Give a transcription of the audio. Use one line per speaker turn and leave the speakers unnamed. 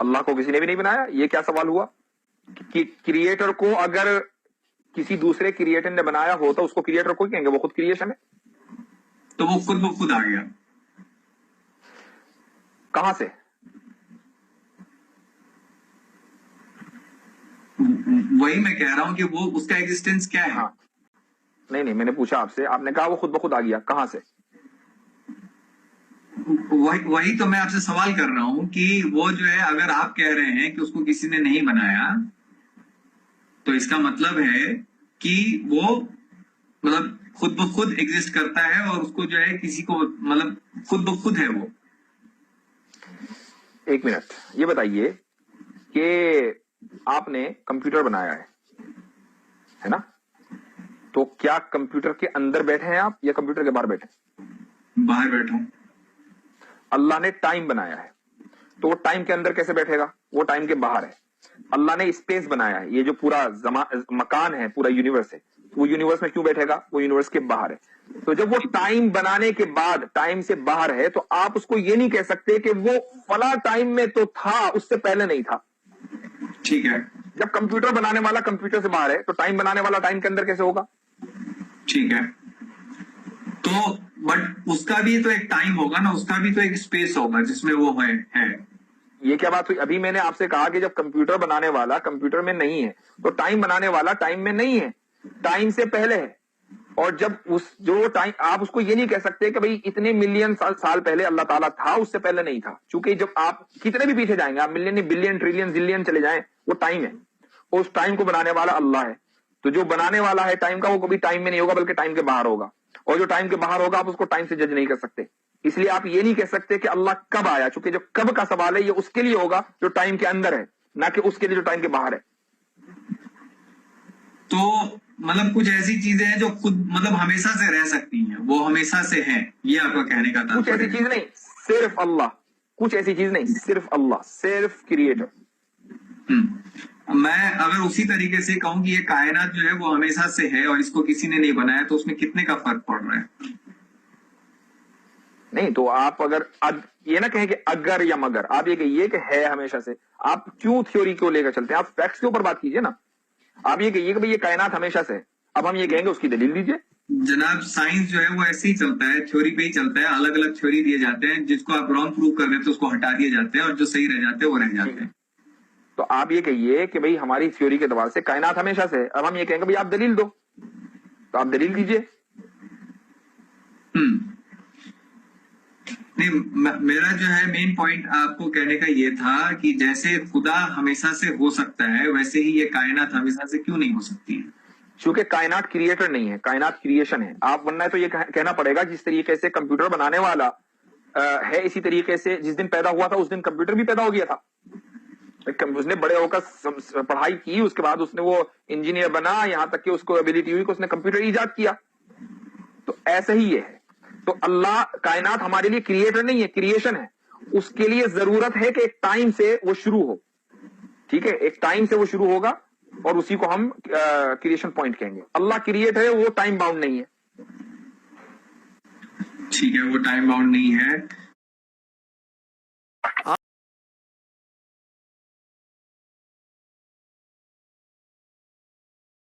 اللہ کو کسی نے بھی نہیں بنایا. یہ کیا سوال ہوا کہ کریٹر کو اگر کسی دوسرے کریٹر نے بنایا ہو تو اس کو کریٹر کو کہیں گے, وہ خود کریشن ہے.
تو وہ خود بخود آ گیا
کہاں سے؟
وہی میں کہہ رہا ہوں کہ وہ اس کا ایگزسٹنس کیا ہے.
ہاں نہیں میں نے پوچھا آپ سے, آپ نے کہا وہ خود بخود آ گیا, کہاں سے؟
وہی تو میں آپ سے سوال کر رہا ہوں کہ وہ جو ہے, اگر آپ کہہ رہے ہیں کہ اس کو کسی نے نہیں بنایا تو اس کا مطلب ہے کہ وہ مطلب خود بخود ایگزسٹ کرتا ہے اور اس کو جو ہے کسی کو مطلب خود بخود ہے وہ.
ایک منٹ, یہ بتائیے کہ آپ نے کمپیوٹر بنایا ہے نا, تو کیا کمپیوٹر کے اندر بیٹھے ہیں آپ یا کمپیوٹر کے باہر بیٹھے ہیں؟
باہر بیٹھا ہوں.
اللہ نے ٹائم بنایا ہے تو وہ ٹائم کے اندر کیسے بیٹھے گا؟ وہ ٹائم کے باہر ہے. اللہ نے اسپیس بنایا ہے, یہ جو پورا مکان ہے, پورا یونیورس ہے, وہ یونیورس میں کیوں بیٹھے گا؟ وہ یونیورس کے باہر ہے. تو جب وہ ٹائم بنانے کے بعد ٹائم سے باہر ہے تو آپ اس کو یہ نہیں کہہ سکتے کہ وہ فلاں ٹائم میں تو تھا, اس سے پہلے نہیں تھا.
ٹھیک ہے.
جب کمپیوٹر بنانے والا کمپیوٹر سے باہر ہے تو ٹائم بنانے والا ٹائم کے اندر کیسے ہوگا؟
ٹھیک ہے. تو بٹ اس کا بھی تو ایک ٹائم ہوگا نا, اس کا بھی تو ایک اسپیس ہوگا جس میں وہ ہے.
یہ کیا بات ہوئی؟ ابھی میں نے آپ سے کہا کہ جب کمپیوٹر بنانے والا کمپیوٹر میں نہیں ہے تو ٹائم بنانے والا ٹائم میں نہیں ہے, ٹائم سے پہلے ہے. اور جب اس جو ٹائم, آپ اس کو یہ نہیں کہہ سکتے کہ بھئی اتنے ملین سال پہلے اللہ تعالیٰ تھا, اس سے پہلے نہیں تھا, چونکہ جب آپ کتنے بھی پیچھے جائیں گے, آپ ملین بلین ٹریلین زلین چلے جائیں, وہ ٹائم ہے, اور اس ٹائم کو بنانے والا اللہ ہے. تو جو بنانے والا ہے ٹائم کا, وہ کبھی ٹائم میں نہیں ہوگا بلکہ ٹائم کے باہر ہوگا, اور جو ٹائم کے باہر ہوگا آپ اس کو ٹائم سے جج نہیں کر سکتے. اس لیے آپ یہ نہیں کہہ سکتے کہ اللہ کب آیا, چونکہ جو کب کا سوال ہے یہ اس کے لیے ہوگا جو ٹائم کے اندر ہے, نہ کہ اس کے لیے جو ٹائم کے باہر ہے.
تو مطلب کچھ ایسی چیزیں ہیں جو خود مطلب ہمیشہ سے رہ سکتی ہیں, وہ ہمیشہ سے ہیں, یہ آپ کا کہنے کا تھا.
کچھ ایسی چیز نہیں, صرف اللہ. کچھ ایسی چیز نہیں, صرف اللہ, صرف کریٹر.
میں اگر اسی طریقے سے کہوں کہ یہ کائنات جو ہے وہ ہمیشہ سے ہے اور اس کو کسی نے نہیں بنایا, تو اس میں کتنے کا فرق پڑ رہا ہے؟
نہیں تو آپ اگر یہ نہ کہیں کہ اگر یا مگر, آپ یہ کہیے کہ ہے ہمیشہ سے. آپ کیوں تھیوری کو لے کر چلتے ہیں؟ آپ فیکٹس کے اوپر بات کیجئے نا. آپ یہ کہیے کہ بھئی یہ کائنات ہمیشہ سے ہے, اب ہم یہ کہیں گے اس کی دلیل دیجئے.
جناب سائنس جو ہے وہ ایسے ہی چلتا ہے, تھیوری پہ ہی چلتا ہے. الگ الگ تھیوری دیے جاتے ہیں, جس کو آپ رانگ پروو کر رہے ہیں تو اس کو ہٹا دیے جاتے ہیں, اور جو صحیح رہ جاتے ہیں وہ رہ جاتے ہیں.
تو آپ یہ کہیے کہ بھئی ہماری تھیوری کے اعتبار سے کائنات ہمیشہ سے ہے. اب ہم یہ کہیں گے بھئی آپ دلیل دو, تو آپ دلیل دیجئے.
نہیں, میرا جو ہے مین پوائنٹ آپ کو کہنے کا یہ تھا کہ جیسے خدا ہمیشہ سے ہو سکتا ہے, ویسے ہی یہ کائنات ہمیشہ سے کیوں نہیں ہو سکتی ہے؟
چونکہ کائنات کریٹر نہیں ہے, کائنات کریشن ہے. آپ ورنہ تو یہ کہنا پڑے گا جس طریقے سے کمپیوٹر بنانے والا ہے, اسی طریقے سے جس دن پیدا ہوا تھا اس دن کمپیوٹر بھی پیدا ہو گیا تھا. اس نے بڑے ہو کر پڑھائی کی, اس کے بعد اس نے وہ انجینئر بنا, یہاں تک کہ اس کو ایبلٹی ہوئی کہ اس نے کمپیوٹر ایجاد کیا. تو ایسا ہی یہ ہے. تو اللہ کائنات ہمارے لیے کریٹر نہیں ہے, کریشن ہے. اس کے لیے ضرورت ہے کہ ایک ٹائم سے وہ شروع ہو. ٹھیک ہے, ایک ٹائم سے وہ شروع ہوگا اور اسی کو ہم کریشن پوائنٹ کہیں گے. اللہ کریٹ ہے, وہ ٹائم باؤنڈ نہیں ہے.
ٹھیک ہے, وہ ٹائم باؤنڈ نہیں ہے.